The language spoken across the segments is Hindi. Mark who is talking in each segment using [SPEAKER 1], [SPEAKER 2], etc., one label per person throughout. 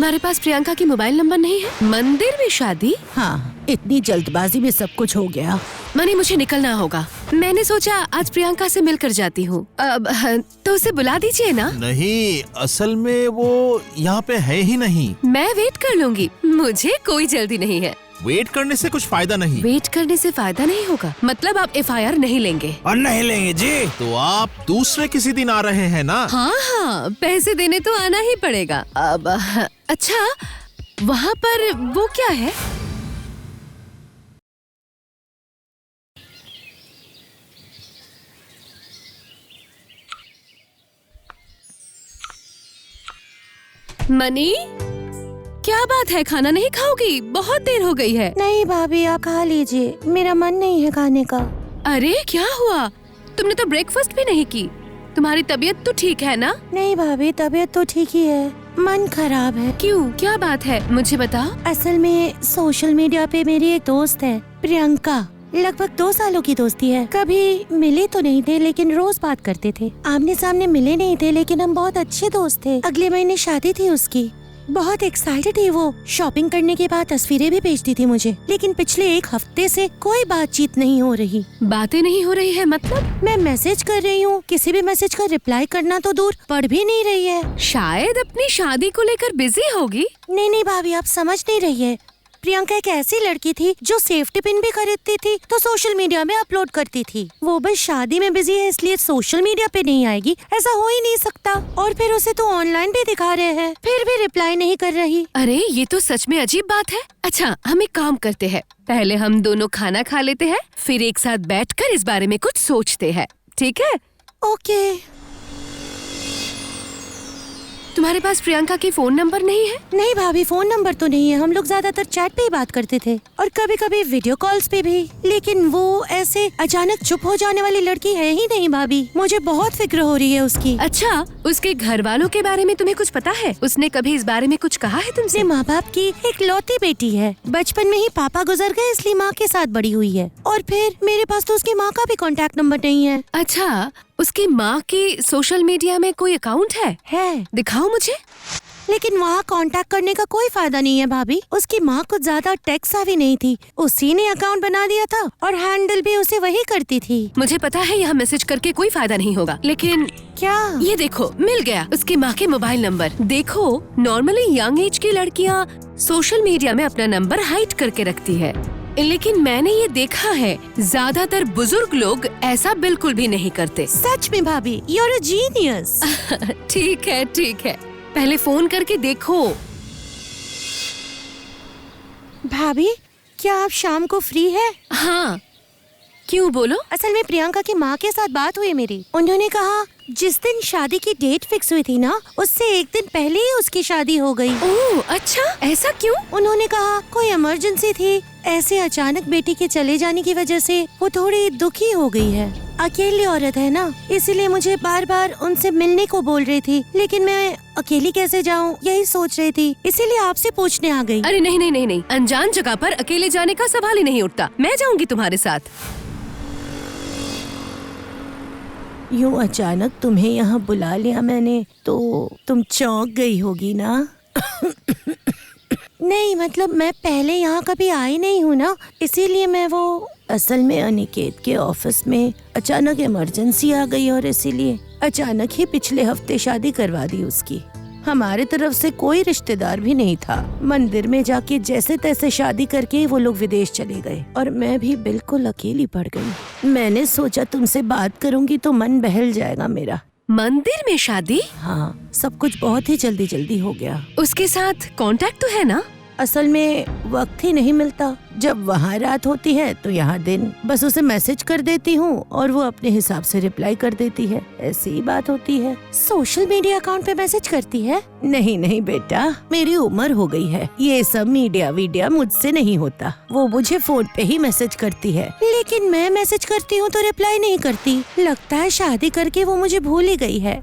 [SPEAKER 1] तुम्हारे पास प्रियंका की मोबाइल नंबर नहीं है? मंदिर में शादी?
[SPEAKER 2] हाँ, इतनी जल्दबाजी में सब कुछ हो गया।
[SPEAKER 1] मनी, मुझे निकलना होगा। मैंने सोचा आज प्रियंका से मिलकर जाती हूँ। अब तो उसे बुला दीजिए ना।
[SPEAKER 3] नहीं, असल में वो यहाँ पे है ही नहीं।
[SPEAKER 1] मैं वेट कर लूंगी, मुझे कोई जल्दी नहीं है।
[SPEAKER 3] वेट करने से कुछ फायदा नहीं।
[SPEAKER 1] वेट करने से फायदा नहीं होगा? मतलब आप FIR नहीं लेंगे?
[SPEAKER 3] और नहीं लेंगे जी। तो आप दूसरे किसी दिन आ रहे हैं ना?
[SPEAKER 1] हाँ, पैसे देने तो आना ही पड़ेगा। अब अच्छा, वहाँ पर वो क्या है? मनी, क्या बात है, खाना नहीं खाओगी? बहुत देर हो गई है।
[SPEAKER 2] नहीं भाभी, आप खा लीजिए, मेरा मन नहीं है खाने का।
[SPEAKER 1] अरे क्या हुआ? तुमने तो ब्रेकफास्ट भी नहीं की। तुम्हारी तबीयत तो ठीक है ना?
[SPEAKER 2] नहीं भाभी, तबीयत तो ठीक ही है, मन खराब है।
[SPEAKER 1] क्यों, क्या बात है, मुझे बताओ।
[SPEAKER 2] असल में सोशल मीडिया पे मेरी एक दोस्त है प्रियंका, लगभग 2 सालों की दोस्ती है। कभी मिले तो नहीं थे, लेकिन रोज बात करते थे। आमने सामने मिले नहीं थे, लेकिन हम बहुत अच्छे दोस्त थे। अगले महीने शादी थी उसकी, बहुत एक्साइटेड थी वो। शॉपिंग करने के बाद तस्वीरें भी भेजती थी मुझे, लेकिन पिछले 1 हफ्ते से कोई बातचीत नहीं हो रही।
[SPEAKER 1] बातें नहीं हो रही है मतलब?
[SPEAKER 2] मैं मैसेज कर रही हूँ, किसी भी मैसेज का रिप्लाई करना तो दूर, पढ़ भी नहीं रही है।
[SPEAKER 1] शायद अपनी शादी को लेकर बिजी होगी।
[SPEAKER 2] नहीं भाभी, आप समझ नहीं रही है। प्रियंका एक ऐसी लड़की थी जो सेफ्टी पिन भी खरीदती थी तो सोशल मीडिया में अपलोड करती थी। वो बस शादी में बिजी है इसलिए सोशल मीडिया पे नहीं आएगी, ऐसा हो ही नहीं सकता। और फिर उसे तो ऑनलाइन भी दिखा रहे हैं, फिर भी रिप्लाई नहीं कर रही।
[SPEAKER 1] अरे ये तो सच में अजीब बात है। अच्छा, हम एक काम करते हैं, पहले हम दोनों खाना खा लेते हैं, फिर एक साथ बैठकर इस बारे में कुछ सोचते हैं, ठीक है?
[SPEAKER 2] ओके।
[SPEAKER 1] तुम्हारे पास प्रियंका की फोन नंबर नहीं है?
[SPEAKER 2] नहीं भाभी, फोन नंबर तो नहीं है। हम लोग ज्यादातर चैट पे ही बात करते थे और कभी कभी वीडियो कॉल्स पे भी। लेकिन वो ऐसे अचानक चुप हो जाने वाली लड़की है ही नहीं भाभी। मुझे बहुत फिक्र हो रही है उसकी।
[SPEAKER 1] अच्छा, उसके घर वालों के बारे में तुम्हें कुछ पता है? उसने कभी इस बारे में कुछ कहा है तुमसे?
[SPEAKER 2] माँ बाप की एक लौती बेटी है। बचपन में ही पापा गुजर गए, इसलिए माँ के साथ बड़ी हुई है। और फिर मेरे पास तो उसकी माँ का भी कांटेक्ट नंबर नहीं है।
[SPEAKER 1] अच्छा, उसकी माँ की सोशल मीडिया में कोई अकाउंट है? दिखाओ मुझे।
[SPEAKER 2] लेकिन वहाँ कांटेक्ट करने का कोई फायदा नहीं है भाभी। उसकी माँ कुछ ज्यादा टेक सावी नहीं थी, उसी ने अकाउंट बना दिया था और हैंडल भी उसे वही करती थी।
[SPEAKER 1] मुझे पता है यहाँ मैसेज करके कोई फायदा नहीं होगा, लेकिन
[SPEAKER 2] क्या?
[SPEAKER 1] ये देखो, मिल गया उसकी माँ के मोबाइल नंबर। देखो, नॉर्मली यंग एज की लड़कियाँ सोशल मीडिया में अपना नंबर हाइड करके रखती है, लेकिन मैंने ये देखा है ज्यादातर बुजुर्ग लोग ऐसा बिल्कुल भी नहीं करते।
[SPEAKER 2] सच में भाभी, यू आर अ जीनियस।
[SPEAKER 1] ठीक है, पहले फोन करके देखो।
[SPEAKER 2] भाभी, क्या आप शाम को फ्री है?
[SPEAKER 1] हाँ, क्यों, बोलो।
[SPEAKER 2] असल में प्रियंका की माँ के साथ बात हुई मेरी। उन्होंने कहा जिस दिन शादी की डेट फिक्स हुई थी ना, उससे 1 दिन पहले ही उसकी शादी हो गई।
[SPEAKER 1] ओह अच्छा, ऐसा क्यों?
[SPEAKER 2] उन्होंने कहा कोई इमरजेंसी थी, ऐसे अचानक बेटी के चले जाने की वजह से वो थोड़ी दुखी हो गई है। अकेली औरत है ना, इसीलिए मुझे बार बार उनसे मिलने को बोल रही थी, लेकिन मैं अकेली कैसे जाऊं, यही सोच रही थी, इसीलिए आपसे पूछने आ गई।
[SPEAKER 1] अरे नहीं, अनजान जगह पर अकेले जाने का सवाल ही नहीं उठता। मैं जाऊंगी तुम्हारे साथ।
[SPEAKER 2] यूँ अचानक तुम्हें यहाँ बुला लिया मैंने तो तुम चौंक गई होगी ना? नहीं मतलब मैं पहले यहाँ कभी आई नहीं हूँ ना, इसीलिए मैं वो। असल में अनिकेत के ऑफिस में अचानक इमरजेंसी आ गई और इसीलिए अचानक ही पिछले हफ्ते शादी करवा दी उसकी। हमारे तरफ से कोई रिश्तेदार भी नहीं था। मंदिर में जाके जैसे तैसे शादी करके वो लोग विदेश चले गए और मैं भी बिल्कुल अकेली पड़ गई। मैंने सोचा तुमसे बात करूंगी तो मन बहल जाएगा मेरा।
[SPEAKER 1] मंदिर में शादी?
[SPEAKER 2] हाँ, सब कुछ बहुत ही जल्दी हो गया।
[SPEAKER 1] उसके साथ कांटेक्ट तो है ना?
[SPEAKER 2] असल में वक्त ही नहीं मिलता। जब वहाँ रात होती है तो यहाँ दिन। बस उसे मैसेज कर देती हूँ और वो अपने हिसाब से रिप्लाई कर देती है, ऐसी ही बात होती है। सोशल मीडिया अकाउंट पे मैसेज करती है? नहीं बेटा, मेरी उम्र हो गई है, ये सब मीडिया मुझसे नहीं होता। वो मुझे फोन पे ही मैसेज करती है, लेकिन मैं मैसेज करती हूँ तो रिप्लाई नहीं करती। लगता है शादी करके वो मुझे भूल ही गई है।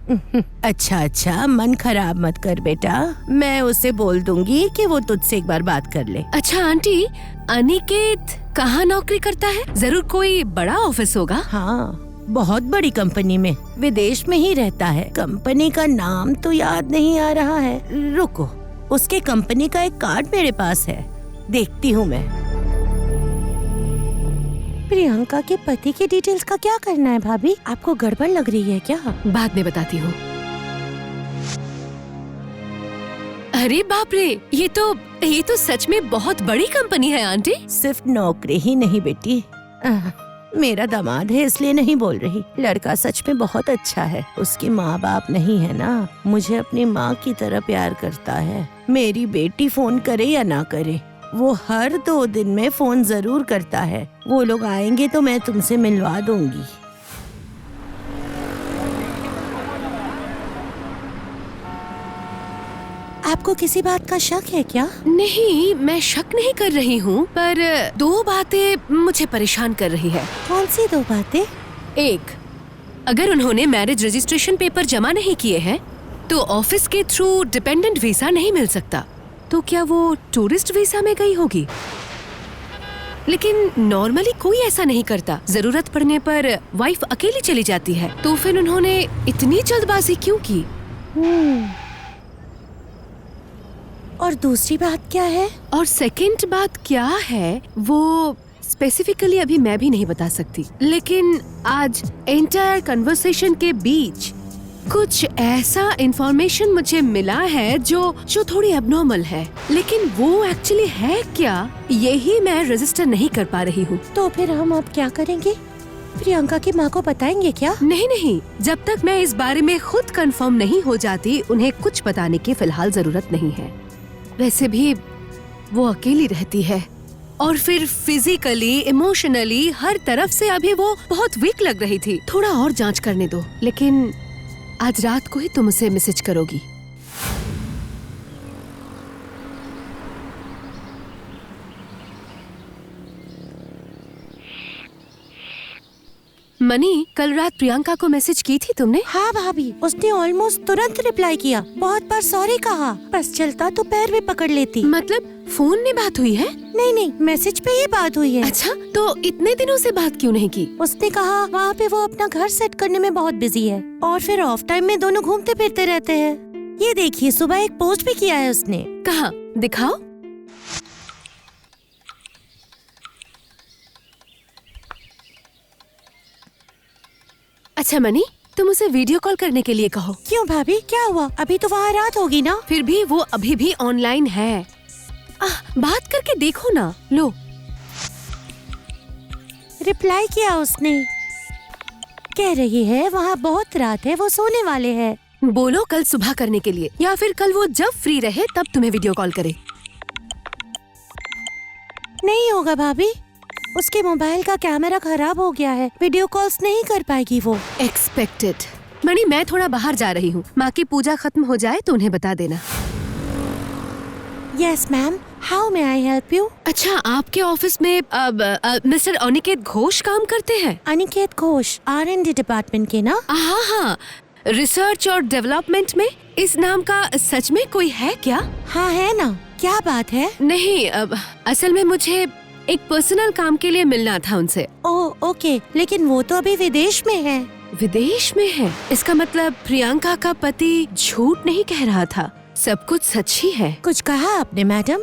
[SPEAKER 2] अच्छा, मन खराब मत कर बेटा, मैं उसे बोल दूंगी कि वो तुझसे एक बार बात कर ले।
[SPEAKER 1] अच्छा आंटी, अनिकेत कहाँ नौकरी करता है? जरूर कोई बड़ा ऑफिस होगा।
[SPEAKER 2] हाँ, बहुत बड़ी कंपनी में, विदेश में ही रहता है। कंपनी का नाम तो याद नहीं आ रहा है, रुको उसके कंपनी का एक कार्ड मेरे पास है, देखती हूँ मैं। प्रियंका के पति की डिटेल्स का क्या करना है भाभी? आपको गड़बड़ लग रही है क्या?
[SPEAKER 1] बाद में बताती हूँ। अरे बाप रे, ये तो सच में बहुत बड़ी कंपनी है आंटी।
[SPEAKER 2] सिर्फ नौकरी ही नहीं बेटी, मेरा दामाद है इसलिए नहीं बोल रही। लड़का सच में बहुत अच्छा है। उसके माँ बाप नहीं है ना, मुझे अपनी माँ की तरह प्यार करता है। मेरी बेटी फोन करे या ना करे, वो हर 2 दिन में फोन जरूर करता है। वो लोग आएंगे तो मैं तुमसे मिलवा दूंगी। आपको किसी बात का शक है क्या?
[SPEAKER 1] नहीं, मैं शक नहीं कर रही हूँ, पर 2 बातें मुझे परेशान कर रही है।
[SPEAKER 2] कौन सी 2 बातें?
[SPEAKER 1] एक, अगर उन्होंने मैरिज रजिस्ट्रेशन पेपर जमा नहीं किए हैं तो ऑफिस के थ्रू डिपेंडेंट वीजा नहीं मिल सकता। तो क्या वो टूरिस्ट वीजा में गई होगी? लेकिन नॉर्मली कोई ऐसा नहीं करता। जरूरत पड़ने पर वाइफ अकेली चली जाती है, तो फिर उन्होंने इतनी जल्दबाजी क्यों की?
[SPEAKER 2] और दूसरी बात क्या है?
[SPEAKER 1] और सेकंड बात क्या है वो स्पेसिफिकली अभी मैं भी नहीं बता सकती, लेकिन आज एंटायर कन्वर्सेशन के बीच कुछ ऐसा इंफॉर्मेशन मुझे मिला है जो थोड़ी एबनॉर्मल है। लेकिन वो एक्चुअली है क्या, यही मैं रजिस्टर नहीं कर पा रही हूँ।
[SPEAKER 2] तो फिर हम अब क्या करेंगे? प्रियंका की माँ को बताएंगे क्या?
[SPEAKER 1] नहीं, जब तक मैं इस बारे में खुद कंफर्म नहीं हो जाती, उन्हें कुछ बताने की फिलहाल जरूरत नहीं है। वैसे भी वो अकेली रहती है और फिर फिजिकली, इमोशनली हर तरफ से अभी वो बहुत वीक लग रही थी। थोड़ा और जांच करने दो, लेकिन आज रात को ही तुम उसे मैसेज करोगी। मनी, कल रात प्रियंका को मैसेज की थी तुमने?
[SPEAKER 2] हाँ भाभी, उसने ऑलमोस्ट तुरंत रिप्लाई किया। बहुत बार सॉरी कहा, बस चलता तो पैर भी पकड़ लेती।
[SPEAKER 1] मतलब फोन में बात हुई है?
[SPEAKER 2] नहीं, मैसेज पे ही बात हुई है।
[SPEAKER 1] अच्छा, तो इतने दिनों से बात क्यों नहीं की?
[SPEAKER 2] उसने कहा वहाँ पे वो अपना घर सेट करने में बहुत बिजी है और फिर ऑफ टाइम में दोनों घूमते फिरते रहते हैं। ये देखिए, सुबह एक पोस्ट भी किया है उसने।
[SPEAKER 1] कहाँ, दिखाओ। अच्छा मनी, तुम उसे वीडियो कॉल करने के लिए कहो।
[SPEAKER 2] क्यों भाभी, क्या हुआ? अभी तो वहाँ रात होगी ना।
[SPEAKER 1] फिर भी वो अभी भी ऑनलाइन है। बात करके देखो ना। लो,
[SPEAKER 2] रिप्लाई किया उसने। कह रही है वहाँ बहुत रात है, वो सोने वाले हैं।
[SPEAKER 1] बोलो कल सुबह करने के लिए, या फिर कल वो जब फ्री रहे तब तुम्हें वीडियो कॉल करे।
[SPEAKER 2] नहीं होगा भाभी, उसके मोबाइल का कैमरा खराब हो गया है, वीडियो कॉल्स नहीं कर पाएगी वो।
[SPEAKER 1] एक्सपेक्टेड। मणि, मैं थोड़ा बाहर जा रही हूँ, माँ की पूजा खत्म हो जाए तो उन्हें बता देना।
[SPEAKER 2] Yes ma'am, how may I help you?
[SPEAKER 1] अच्छा, आपके ऑफिस में अब मिस्टर अनिकेत घोष काम करते हैं?
[SPEAKER 2] अनिकेत घोष R&D डिपार्टमेंट के ना?
[SPEAKER 1] हाँ, रिसर्च और डेवलपमेंट में इस नाम का सच में कोई है क्या?
[SPEAKER 2] हाँ है ना, क्या बात है?
[SPEAKER 1] नहीं, असल में मुझे एक पर्सनल काम के लिए मिलना था उनसे।
[SPEAKER 2] ओह ओके, लेकिन वो तो अभी विदेश में है।
[SPEAKER 1] विदेश में है? इसका मतलब प्रियंका का पति झूठ नहीं कह रहा था, सब कुछ सच ही है।
[SPEAKER 2] कुछ कहा आपने मैडम?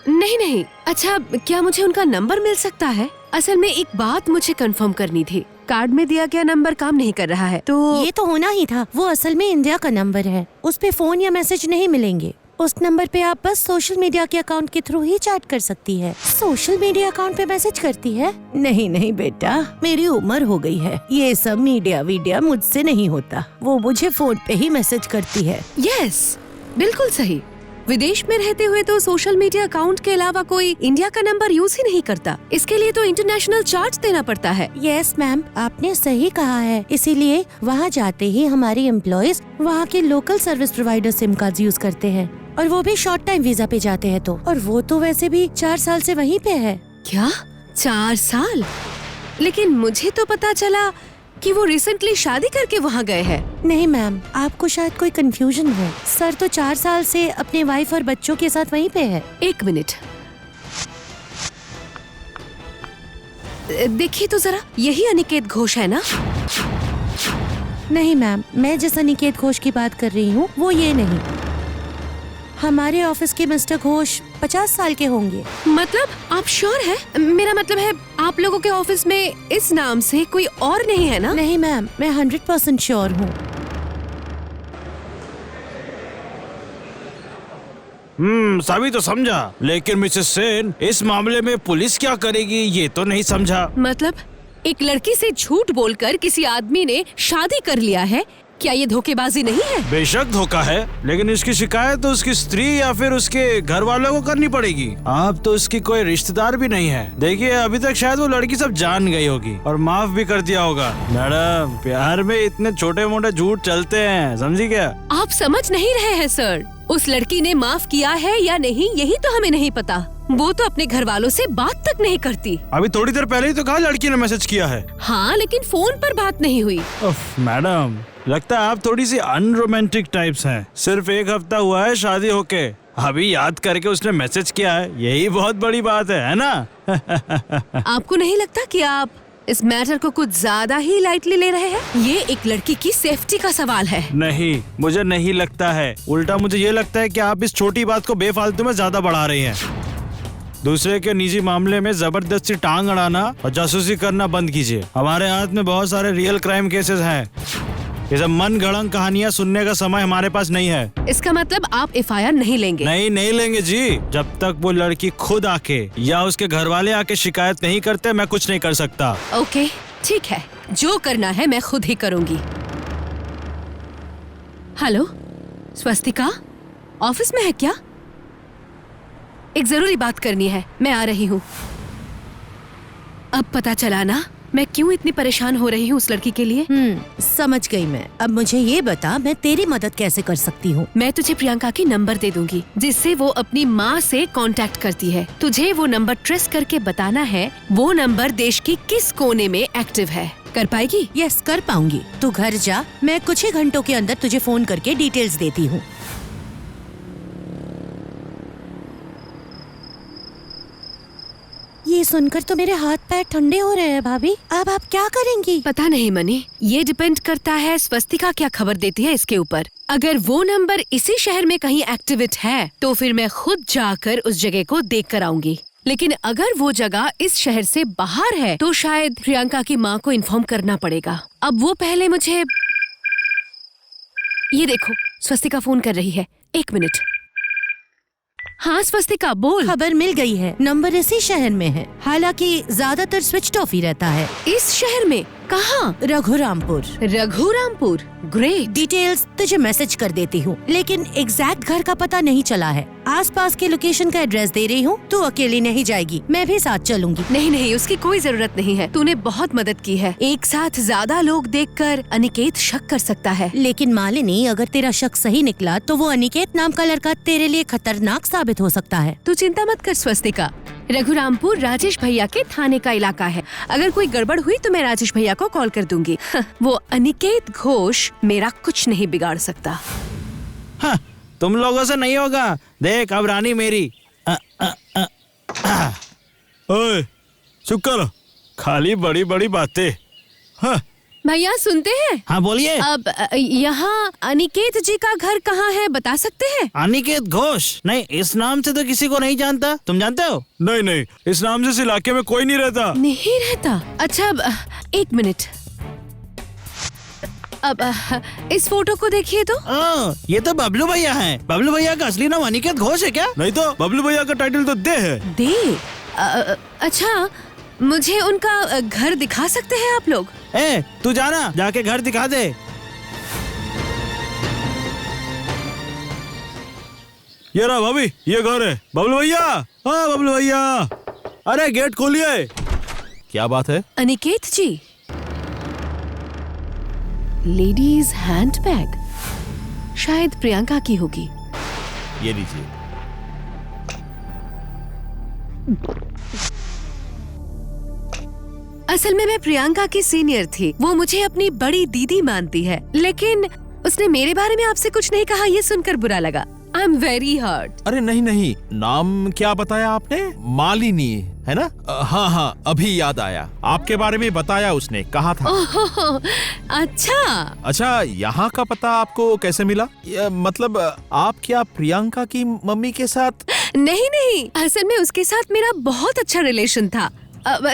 [SPEAKER 1] नहीं। अच्छा, क्या मुझे उनका नंबर मिल सकता है? असल में एक बात मुझे कंफर्म करनी थी। कार्ड में दिया गया नंबर काम नहीं कर रहा है, तो
[SPEAKER 2] ये तो होना ही था। वो असल में इंडिया का नंबर है, उस पे फोन या मैसेज नहीं मिलेंगे। उस नंबर पे आप बस सोशल मीडिया के अकाउंट के थ्रू ही चैट कर सकती है। सोशल मीडिया अकाउंट पे मैसेज करती है? नहीं बेटा, मेरी उम्र हो गई है, ये सब मीडिया मुझसे नहीं होता। वो मुझे फोन पे ही मैसेज करती है।
[SPEAKER 1] यस, बिल्कुल सही। विदेश में रहते हुए तो सोशल मीडिया अकाउंट के अलावा कोई इंडिया का नंबर यूज ही नहीं करता। इसके लिए तो इंटरनेशनल चार्ज देना पड़ता है।
[SPEAKER 2] यस मैम, आपने सही कहा है। इसीलिए वहाँ जाते ही हमारी एम्प्लॉइज वहाँ के local service provider SIM card use करते हैं, और वो भी शॉर्ट टाइम वीजा पे जाते हैं तो। और वो तो वैसे भी 4 साल से वहीं पे है।
[SPEAKER 1] क्या 4 साल? लेकिन मुझे तो पता चला कि वो रिसेंटली शादी करके वहाँ गए हैं।
[SPEAKER 2] नहीं मैम, आपको शायद कोई कंफ्यूजन है। सर तो 4 साल से अपने वाइफ और बच्चों के साथ वहीं पे है।
[SPEAKER 1] 1 मिनट, देखिए तो जरा, यही अनिकेत घोष है ना?
[SPEAKER 2] नहीं मैम, मैं जिस अनिकेत घोष की बात कर रही हूँ वो ये नहीं। हमारे ऑफिस के मिस्टर घोष 50 साल के होंगे।
[SPEAKER 1] मतलब आप श्योर है? मेरा मतलब है आप लोगों के ऑफिस में इस नाम से कोई और नहीं है ना?
[SPEAKER 2] नहीं मैम, मैं 100% श्योर हूँ।
[SPEAKER 4] सभी तो समझा, लेकिन मिसेस सेन इस मामले में पुलिस क्या करेगी ये तो नहीं समझा।
[SPEAKER 1] मतलब एक लड़की से झूठ बोलकर किसी आदमी ने शादी कर लिया है, क्या ये धोखेबाजी नहीं है?
[SPEAKER 4] बेशक धोखा है, लेकिन इसकी शिकायत तो उसकी स्त्री या फिर उसके घर वालों को करनी पड़ेगी। आप तो उसकी कोई रिश्तेदार भी नहीं है। देखिए अभी तक शायद वो लड़की सब जान गई होगी और माफ भी कर दिया होगा। मैडम, प्यार में इतने छोटे मोटे झूठ चलते हैं, समझी क्या?
[SPEAKER 1] आप समझ नहीं रहे हैं सर। उस लड़की ने माफ किया है या नहीं यही तो हमें नहीं पता। वो तो अपने घर वालों से बात तक नहीं करती।
[SPEAKER 4] अभी थोड़ी देर पहले ही तो कहा लड़की ने मैसेज किया है।
[SPEAKER 1] हाँ, लेकिन फोन पर बात नहीं हुई।
[SPEAKER 4] मैडम, लगता है आप थोड़ी सी अनरोमांटिक टाइप्स हैं। सिर्फ 1 हफ्ता हुआ है शादी होके, अभी याद करके उसने मैसेज किया है, यही बहुत बड़ी बात है ना?
[SPEAKER 1] आपको नहीं लगता कि आप इस मैटर को कुछ ज्यादा ही लाइटली ले रहे हैं? ये एक लड़की की सेफ्टी का सवाल है।
[SPEAKER 4] नहीं, मुझे नहीं लगता है। उल्टा मुझे ये लगता है कि आप इस छोटी बात को बेफालतू में ज्यादा बढ़ा रही हैं। दूसरे के निजी मामले में जबरदस्ती टांग अड़ाना और जासूसी करना बंद कीजिए। हमारे हाथ में बहुत सारे रियल क्राइम केसेस हैं। ये सब मन गढ़ंत कहानियाँ सुनने का समय हमारे पास नहीं है।
[SPEAKER 1] इसका मतलब आप FIR नहीं लेंगे?
[SPEAKER 4] नहीं लेंगे जी। जब तक वो लड़की खुद आके या उसके घर वाले आके शिकायत नहीं करते, मैं कुछ नहीं कर सकता।
[SPEAKER 1] ओके, ठीक है, जो करना है मैं खुद ही करूँगी। हेलो, स्वस्तिका, ऑफिस में है क्या? एक जरूरी बात करनी है, मैं आ रही हूँ। अब पता चला ना मैं क्यों इतनी परेशान हो रही हूँ उस लड़की के लिए।
[SPEAKER 2] समझ गई मैं। अब मुझे ये बता, मैं तेरी मदद कैसे कर सकती हूँ?
[SPEAKER 1] मैं तुझे प्रियंका की नंबर दे दूंगी जिससे वो अपनी माँ से कांटेक्ट करती है। तुझे वो नंबर ट्रेस करके बताना है वो नंबर देश की किस कोने में एक्टिव है। कर पाएगी?
[SPEAKER 2] यस, कर पाऊंगी। तू घर जा, मैं कुछ ही घंटों के अंदर तुझे फोन करके डिटेल्स देती हूँ। ये सुनकर तो मेरे हाथ पैर ठंडे हो रहे हैं भाभी। अब आप क्या करेंगी?
[SPEAKER 1] पता नहीं मनी, ये डिपेंड करता है स्वस्तिका क्या खबर देती है इसके ऊपर। अगर वो नंबर इसी शहर में कहीं एक्टिवेट है तो फिर मैं खुद जाकर उस जगह को देख कर आऊंगी। लेकिन अगर वो जगह इस शहर से बाहर है तो शायद प्रियंका की माँ को इन्फॉर्म करना पड़ेगा। अब वो पहले मुझे, ये देखो स्वस्तिका फोन कर रही है, 1 मिनट। हाँ स्वस्तिका, बोल।
[SPEAKER 2] खबर मिल गई है, नंबर इसी शहर में है। हालांकि ज्यादातर स्विच ऑफ ही रहता है।
[SPEAKER 1] इस शहर में? कहाँ?
[SPEAKER 2] रघुरामपुर।
[SPEAKER 1] रघुरामपुर, ग्रेट।
[SPEAKER 2] डिटेल्स तुझे मैसेज कर देती हूँ, लेकिन एग्जैक्ट घर का पता नहीं चला है। आसपास के लोकेशन का एड्रेस दे रही हूँ। तू अकेली नहीं जाएगी, मैं भी साथ चलूंगी।
[SPEAKER 1] नहीं, उसकी कोई जरूरत नहीं है। तूने बहुत मदद की है। एक साथ ज्यादा लोग देखकर अनिकेत शक कर सकता है।
[SPEAKER 2] लेकिन मालिनी, अगर तेरा शक सही निकला तो वो अनिकेत नाम का लड़का तेरे लिए खतरनाक साबित हो सकता है।
[SPEAKER 1] तू चिंता मत कर स्वस्तिका, रघुरामपुर राजेश भैया के थाने का इलाका है। अगर कोई गड़बड़ हुई तो मैं राजेश भैया को कॉल कर दूंगी। वो अनिकेत घोष मेरा कुछ नहीं बिगाड़ सकता।
[SPEAKER 4] तुम लोगों से नहीं होगा। देख अब रानी मेरी। ओए, चुप करो, खाली बड़ी बड़ी बातें।
[SPEAKER 1] भैया सुनते हैं?
[SPEAKER 4] हाँ बोलिए।
[SPEAKER 1] अब यहाँ अनिकेत जी का घर कहाँ है बता सकते हैं?
[SPEAKER 4] अनिकेत घोष? नहीं, इस नाम से तो किसी को नहीं जानता। तुम जानते हो? नहीं, इस नाम से इस इलाके में कोई नहीं रहता।
[SPEAKER 1] नहीं रहता? अच्छा, अब 1 मिनट। अब इस फोटो को देखिए तो।
[SPEAKER 4] ये तो बबलू भैया हैं। बबलू भैया का असली नाम अनिकेत घोष है क्या? नहीं तो बबलू भैया का टाइटल तो दे है।
[SPEAKER 1] दे? अच्छा, मुझे उनका घर दिखा सकते हैं आप लोग?
[SPEAKER 4] तू जाना, जाके घर दिखा दे। ये रहा भाभी, ये घर है। बबलू भैया, हाँ बबलू भैया, अरे गेट खोलिए।
[SPEAKER 3] क्या बात है?
[SPEAKER 1] अनिकेत जी, लेडीज हैंडबैग, शायद प्रियंका की होगी।
[SPEAKER 3] ये लीजिए।
[SPEAKER 1] असल में मैं प्रियंका की सीनियर थी। वो मुझे अपनी बड़ी दीदी मानती है, लेकिन उसने मेरे बारे में आपसे कुछ नहीं कहा, ये सुनकर बुरा लगा। I am very hurt.
[SPEAKER 3] अरे नहीं नहीं, नाम क्या बताया आपने? मालिनी है ना? हाँ हाँ, अभी याद आया, आपके बारे में बताया उसने, कहा था।
[SPEAKER 1] ओह, अच्छा।
[SPEAKER 3] अच्छा, यहाँ का पता आपको कैसे मिला? मतलब आप क्या प्रियंका की मम्मी के साथ?
[SPEAKER 1] नहीं नहीं, असल में उसके साथ मेरा बहुत अच्छा रिलेशन था,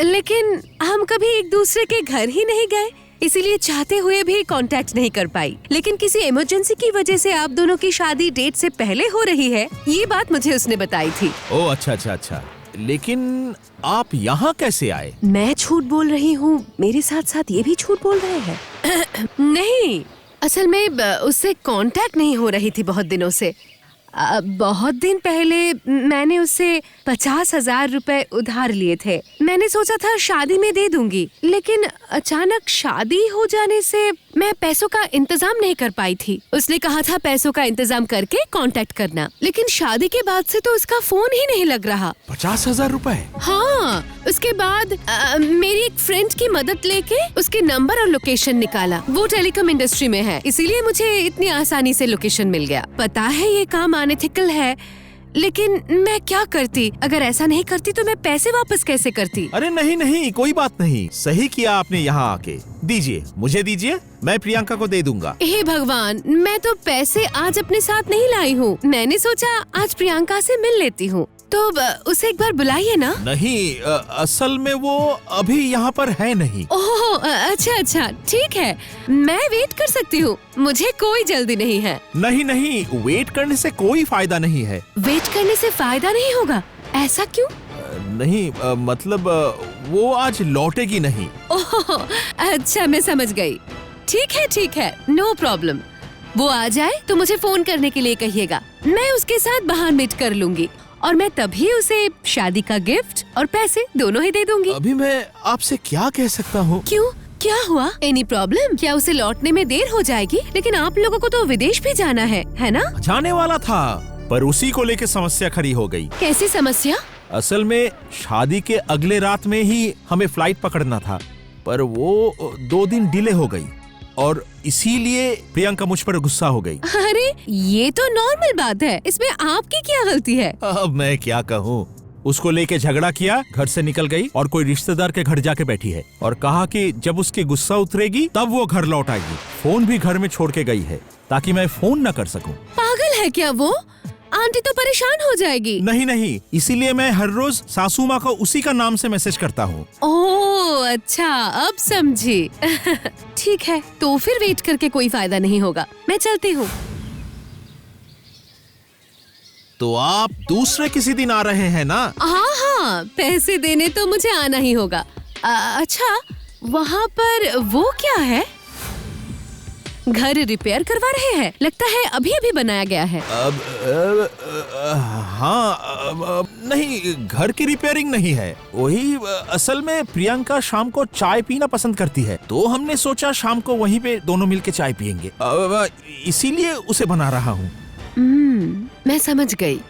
[SPEAKER 1] लेकिन हम कभी एक दूसरे के घर ही नहीं गए, इसीलिए चाहते हुए भी कांटेक्ट नहीं कर पाई। लेकिन किसी इमरजेंसी की वजह से आप दोनों की शादी डेट से पहले हो रही है, ये बात मुझे उसने बताई थी।
[SPEAKER 3] ओह अच्छा अच्छा अच्छा, लेकिन आप यहाँ कैसे आए?
[SPEAKER 1] मैं झूठ बोल रही हूँ, मेरे साथ साथ ये भी झूठ बोल रहे हैं। नहीं, असल में उससे कांटेक्ट नहीं हो रही थी बहुत दिनों से। बहुत दिन पहले मैंने उससे 50,000 रुपए उधार लिए थे। मैंने सोचा था शादी में दे दूंगी, लेकिन अचानक शादी हो जाने से मैं पैसों का इंतजाम नहीं कर पाई थी। उसने कहा था पैसों का इंतजाम करके कांटेक्ट करना, लेकिन शादी के बाद से तो उसका फोन ही नहीं लग रहा।
[SPEAKER 3] 50,000 रुपए?
[SPEAKER 1] हाँ, उसके बाद मेरी एक फ्रेंड की मदद लेके उसके नंबर और लोकेशन निकाला। वो टेलीकॉम इंडस्ट्री में है, इसीलिए मुझे इतनी आसानी से लोकेशन मिल गया। पता है ये काम अनएथिकल है, लेकिन मैं क्या करती? अगर ऐसा नहीं करती तो मैं पैसे वापस कैसे करती?
[SPEAKER 3] अरे नहीं नहीं, कोई बात नहीं, सही किया आपने यहाँ आके। दीजिए, मुझे दीजिए, मैं प्रियंका को दे दूंगा।
[SPEAKER 1] हे भगवान, मैं तो पैसे आज अपने साथ नहीं लाई हूँ। मैंने सोचा आज प्रियंका से मिल लेती हूँ, तो उसे एक बार बुलाइए ना।
[SPEAKER 3] नहीं, असल में वो अभी यहाँ पर है नहीं।
[SPEAKER 1] ओह अच्छा अच्छा, ठीक है, मैं वेट कर सकती हूँ, मुझे कोई जल्दी नहीं है।
[SPEAKER 3] नहीं नहीं, वेट करने से कोई फायदा नहीं है।
[SPEAKER 1] वेट करने से फायदा नहीं होगा? ऐसा क्यों?
[SPEAKER 3] नहीं, मतलब वो आज लौटेगी नहीं।
[SPEAKER 1] ओह अच्छा, मैं समझ गई। ठीक है, नो प्रॉब्लम। वो आ जाए तो मुझे फोन करने के लिए कहिएगा, मैं उसके साथ बाहर मीट कर लूंगी और मैं तभी उसे शादी का गिफ्ट और पैसे दोनों ही दे दूंगी।
[SPEAKER 3] अभी मैं आपसे क्या कह सकता हूँ?
[SPEAKER 1] क्यों, क्या हुआ? Any problem? क्या उसे लौटने में देर हो जाएगी? लेकिन आप लोगों को तो विदेश भी जाना है ना?
[SPEAKER 3] जाने वाला था, पर उसी को लेके समस्या खड़ी हो गई।
[SPEAKER 1] कैसी समस्या?
[SPEAKER 3] असल में शादी के अगले रात में ही हमें फ्लाइट पकड़ना था, पर वो 2 दिन डिले हो गई और इसीलिए प्रियंका मुझ पर गुस्सा हो गई।
[SPEAKER 1] अरे ये तो नॉर्मल बात है, इसमें आपकी क्या गलती है?
[SPEAKER 3] अब मैं क्या कहूँ, उसको लेके झगड़ा किया, घर से निकल गई और कोई रिश्तेदार के घर जाके बैठी है और कहा कि जब उसकी गुस्सा उतरेगी तब वो घर लौट आएगी। फोन भी घर में छोड़ के गई है ताकि मैं फोन न कर सकूं।
[SPEAKER 1] पागल है क्या वो? आंटी तो परेशान हो जाएगी।
[SPEAKER 3] नहीं नहीं, इसीलिए मैं हर रोज सासू माँ को उसी का नाम से मैसेज करता हूँ।
[SPEAKER 1] ओह अच्छा, अब समझी। ठीक है, तो फिर वेट करके कोई फायदा नहीं होगा, मैं चलती हूँ।
[SPEAKER 3] तो आप दूसरे किसी दिन आ रहे हैं ना?
[SPEAKER 1] हाँ, पैसे देने तो मुझे आना ही होगा। अच्छा, वहाँ पर वो क्या है? घर रिपेयर करवा रहे हैं, लगता है अभी अभी बनाया गया है।
[SPEAKER 3] हाँ, नहीं, घर की रिपेयरिंग नहीं है, वही असल में प्रियंका शाम को चाय पीना पसंद करती है, तो हमने सोचा शाम को वहीं पे दोनों मिलके चाय पियेंगे, इसीलिए उसे बना रहा हूँ।
[SPEAKER 1] मैं समझ गई।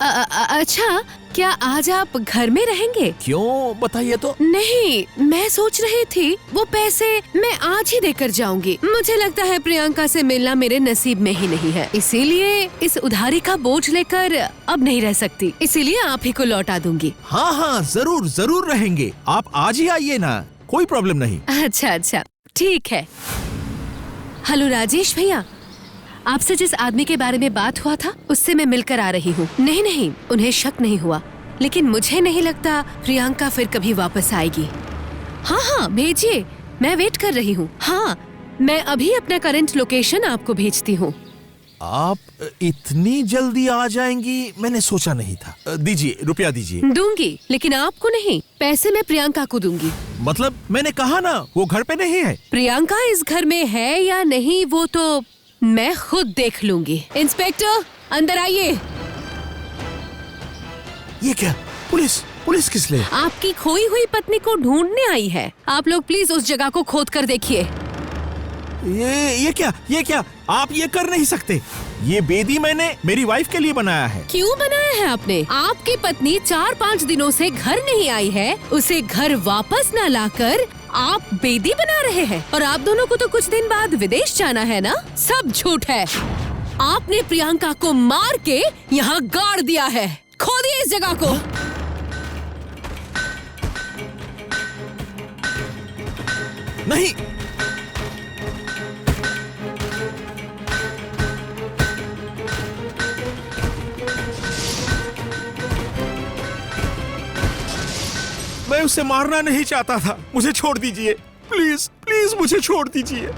[SPEAKER 1] अच्छा, क्या आज आप घर में रहेंगे?
[SPEAKER 3] क्यों, बताइए तो।
[SPEAKER 1] नहीं, मैं सोच रही थी वो पैसे मैं आज ही देकर जाऊंगी। मुझे लगता है प्रियंका से मिलना मेरे नसीब में ही नहीं है, इसीलिए इस उधारी का बोझ लेकर अब नहीं रह सकती, इसीलिए आप ही को लौटा दूंगी।
[SPEAKER 3] हाँ हाँ, जरूर जरूर रहेंगे, आप आज ही आइए ना, कोई प्रॉब्लम नहीं।
[SPEAKER 1] अच्छा, ठीक है। हेलो राजेश भैया, आपसे जिस आदमी के बारे में बात हुआ था उससे मैं मिलकर आ रही हूँ। नहीं, उन्हें शक नहीं हुआ, लेकिन मुझे नहीं लगता प्रियंका फिर कभी वापस आएगी। हाँ, भेजिए, मैं वेट कर रही हूँ। हाँ, मैं अभी अपना करंट लोकेशन आपको भेजती हूँ।
[SPEAKER 3] आप इतनी जल्दी आ जाएंगी, मैंने सोचा नहीं था। दीजिए, रुपया दीजिए।
[SPEAKER 1] दूंगी, लेकिन आपको नहीं, पैसे मैं प्रियंका को दूंगी।
[SPEAKER 3] मतलब मैंने कहा ना, वो घर पे नहीं है।
[SPEAKER 1] प्रियंका इस घर में है या नहीं वो तो मैं खुद देख लूंगी। इंस्पेक्टर, अंदर आइए।
[SPEAKER 3] ये क्या? पुलिस किस लिए?
[SPEAKER 1] आपकी खोई हुई पत्नी को ढूंढने आई है। आप लोग प्लीज उस जगह को खोद कर देखिए।
[SPEAKER 3] ये क्या? आप ये कर नहीं सकते। ये बेदी मैंने मेरी वाइफ के लिए बनाया है।
[SPEAKER 1] क्यों बनाया है आपने? आपकी पत्नी 4-5 दिनों से घर नहीं आई है, उसे घर वापस न लाकर आप बेदी बना रहे हैं, और आप दोनों को तो कुछ दिन बाद विदेश जाना है ना? सब झूठ है। आपने प्रियंका को मार के यहाँ गाड़ दिया है। खोदिए इस जगह को।
[SPEAKER 3] नहीं, मैं उसे मारना नहीं चाहता था। मुझे छोड़ दीजिए, प्लीज प्लीज मुझे छोड़ दीजिए।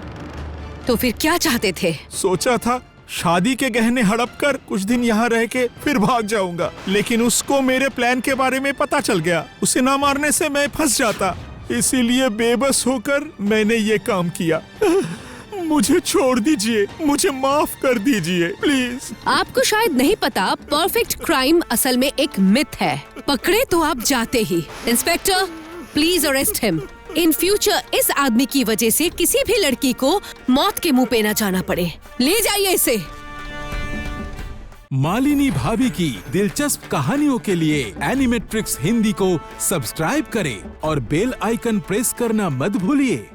[SPEAKER 1] तो फिर क्या चाहते थे?
[SPEAKER 3] सोचा था शादी के गहने हड़प कर कुछ दिन यहाँ रह के फिर भाग जाऊंगा, लेकिन उसको मेरे प्लान के बारे में पता चल गया। उसे ना मारने से मैं फंस जाता, इसीलिए बेबस होकर मैंने ये काम किया। मुझे छोड़ दीजिए, मुझे माफ कर दीजिए प्लीज।
[SPEAKER 1] आपको शायद नहीं पता, परफेक्ट क्राइम असल में एक मिथ है। पकड़े तो आप जाते ही। Inspector, please arrest him. In future इस आदमी की वजह से किसी भी लड़की को मौत के मुंह पे न जाना पड़े। ले जाइए इसे।
[SPEAKER 5] मालिनी भाभी की दिलचस्प कहानियों के लिए एनिमेट्रिक्स हिंदी को सब्सक्राइब करें और बेल आइकन प्रेस करना मत भूलिए।